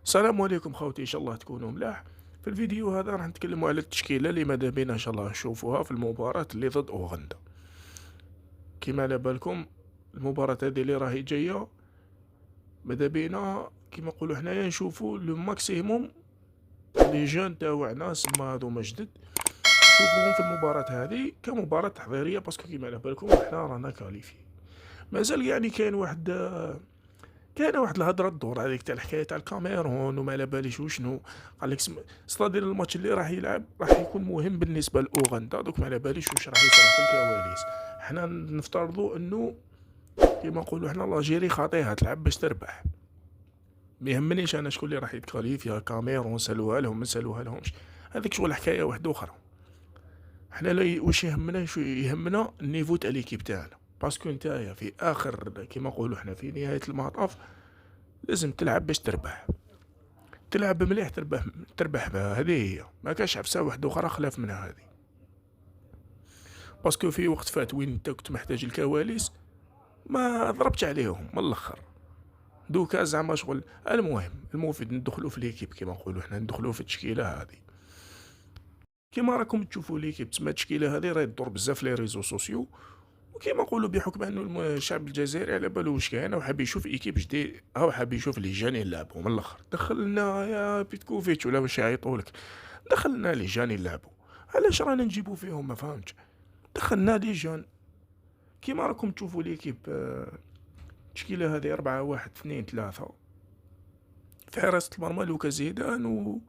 السلام عليكم خوتي، ان شاء الله تكونوا ملاح. في الفيديو هذا راح نتكلموا على التشكيله اللي ماذا بينا ان شاء الله نشوفوها في المباراه اللي ضد اوغندا. كيما على بالكم المباراه هذه اللي راهي جايه، ماذا بينا كيما نقولوا حنايا نشوفوا لو ماكسيموم لي جون تاوعنا سما هذوما جدد، نشوفوهم في المباراه هذه كمباراه تحضيريه، باسكو كيما على بالكم احنا رانا كاليفي. مازال يعني كاينه واحد الهضره تدور هذيك تاع الحكايه تاع الكاميرون وما على باليش وشنو. قال لك صدر الماتش اللي راح يلعب راح يكون مهم بالنسبه لاوغندا، دوك ما على باليش واش راح يصير في الكواليس. حنا نفترضوا انه كيما نقولوا حنا لاجيري خاطيها تلعب باش تربح. ما يهمنيش انا شكون اللي راح يتكاليفيا، كاميرون سالوها لهم ما سالوها لهمش، هذيك شغل حكايه واحده اخرى. حنا لا واش يهمنا، شو يهمنا النيفو تاع ليكيب تاعنا، باسكو نتايا في اخر كيما نقولوا حنا في نهايه المطاف لازم تلعب باش تربح. تلعب مليح تربح بها، هذه هي، ما كاش عفسه واحده اخرى خلاف منها هذه. باسكو في وقت فات وين انت كنت محتاج الكواليس ما ضربتش عليهم من الاخر. دوكا زعما شغل المهم المفيد ندخلوا في ليكيب كيما نقولوا حنا، ندخلوا في التشكيله هذه. كيما راكم تشوفوا ليكيب تسمى التشكيله هذه راهي تدور بزاف لي ريزو سوسيو، وكيما نقولوا بحكم انه الشعب الجزائري على بالو واش كاين وحاب يشوف ايكيب جديد، او حاب يشوف لي جان يلعبوا من الاخر. دخلنا يا بيتكوفيتش ولا واش يعيطولك، دخلنا لي جان يلعبوا. علاش رانا نجيبو فيهم ما فهمتش. دخلنا لي جان كيما راكم تشوفوا ليكيب. التشكيله هذه 4-1-2-3 في حراسة المرمى لوكا زيدان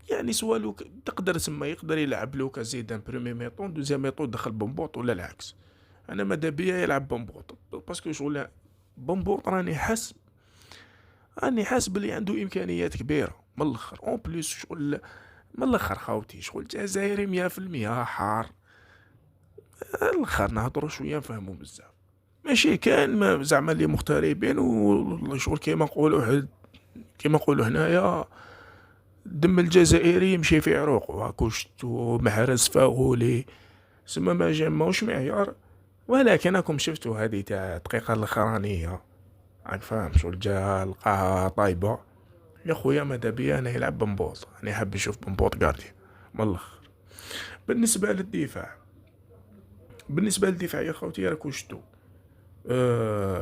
يعني سوا تقدر تسمى يقدر يلعب لوكا زيدان بريمي ميطون، دوزيام ميطون دخل بومبوط ولا العكس. انا ماذا بيا يلعب بومبوط، باسكو شغل بومبوط راني حاس بلي عنده امكانيات كبيره من الاخر. اون بليس شغل من الاخر خاوتي شغل جزائري 100% حار. الاخر نهضروا شويه نفهموا بزاف، ماشي كان ما زعما اللي مغتربين وشغل كيما نقولوا هنايا الدم الجزائري يمشي في عروق كشتو محرز فاغولي، سما ما جمعوش معيار. ولكن راكم شفتوا هذه تاع الدقيقة الأخرانية، راك فاهم شغل جا لقاها طايبة. يا خويا ماذا بيا أنا يلعب بمبوط، أنا حاب نشوف بمبوط قاردي من الآخر. بالنسبة للدفاع، يا خوتي راكو شتو.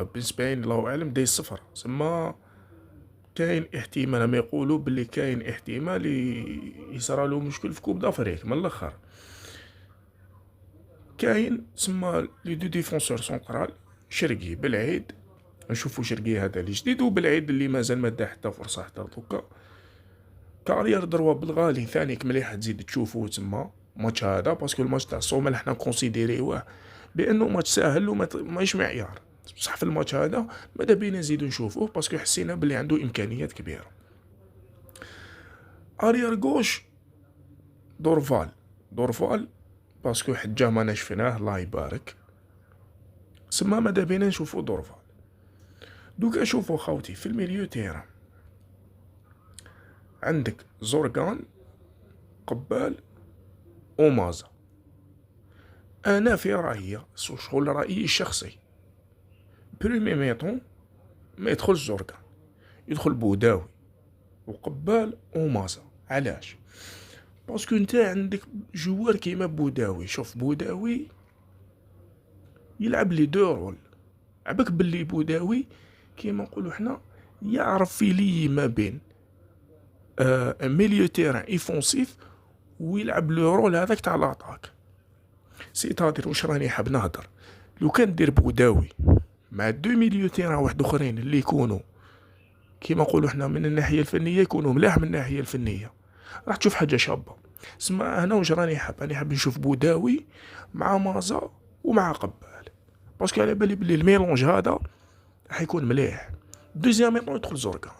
بالنسبة لي الله أعلم داي الصفر، سما كاين احتمال ما يقولوا باللي كاين احتمال يصرالو مشكل في كوب دافريك من الاخر. كاين سما لي دو ديفونسور سونترال، شرقي بالعيد، نشوفو شرقي هذا اللي جديد وبالعيد اللي مازال ما دا حتى فرصه حتى دوكا. كارير دروا بالغالي ثانيك مليح تزيد تشوفو تما ماتش هذا، باسكو الماتش تاع الصومال حنا كونسيديريوه بانه ماتش ساهل وماش معيار. بصح في الماتش هذا ماذا بينا نزيدو نشوفوه باسكو حسينا بلي عنده امكانيات كبيره. اريير غوش دورفال باسكو حجاه ما شفناه الله يبارك، سما ماذا بينا نشوفو دورفال. دوكا شوفو خاوتي في الميليو تيران عندك زورغان، قبال، ومازا. انا في رايي شغل رايي الشخصي بريمي ميطون ما يدخلش زورغان، يدخل بوداوي وقبال ومازا. علاش؟ باسكو نتا عندك جوار كيما بوداوي. شوف بوداوي يلعب لي دو رول، عباك باللي بوداوي كيما نقولوا حنا يعرف يلي ما بين ميليو تيران ايفونسيف ويلعب لو رول هذاك تاع لاطاك. سيتادير واش راني حاب نهضر، لو كان دير بوداوي مع دو ميليو تيران واحد اخرين اللي يكونوا كيما نقولوا حنا من الناحيه الفنيه يكونوا ملاح من الناحيه الفنيه، راح تشوف حاجه شابه. اسمع انا واش راني حاب نشوف بوداوي مع مازا ومع قبال، باسكو على بالي بلي الميلونج هذا راح يكون مليح. دوزيام ميطون يدخل زوركان.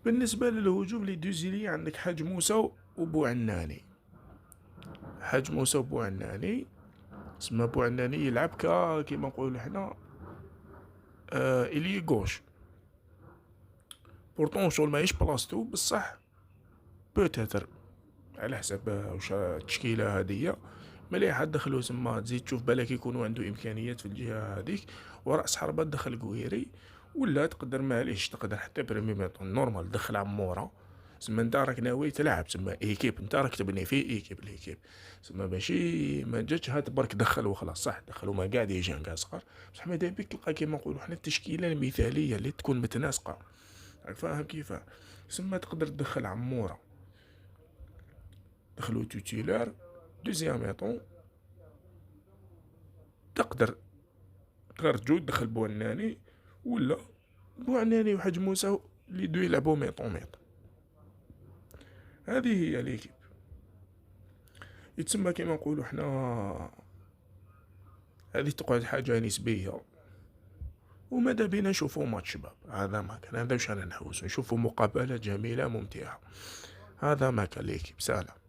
بالنسبه للهجوم لي دوزيلي عندك حاج موسى وبو عناني. اسمه بو عناني يلعب كيما نقولوا حنا الي غوش. بورتون شغل ماهيش بلاصتو بصح بوتيتر على حسب واش التشكيله هذيا مليحه دخلو تما، تزيد تشوف بالك يكونوا عنده امكانيات في الجهه هذيك. وراس حربه دخل قويري، ولا تقدر معليش تقدر حتى بريمي ميطون نورمال دخل عمورة، سما انت راك ناوي تلعب، تسمى ايكيب، انت راك تبني في ايكيب، ليكيب تسمى ماشي ما جاتش هات برك دخل وخلاص. صح دخل وما قاعد يجي كاع صغار، بصح ماذا بيك تلقى كيما نقولو حنا التشكيله المثاليه اللي تكون متناسقه، راك فاهم كيفاه. سما تقدر تدخل عموره دخلو توتيلار دوزيام ميطون، تقدر تخرجو تدخل بوعناني، ولا بوعناني وحاج موسى اللي دو يلعبو ميطون ميطون. هذه هي ليكيب، يتسمى كيما نقولو حنا هذه تقعد حاجة نسبية. وماذا بينا نشوفو ماتش شباب، هذا ما كان، هذا واش رانا نحوسو، نشوفو مقابلة جميلة ممتعة. هذا ما كان ليكيب، سلام.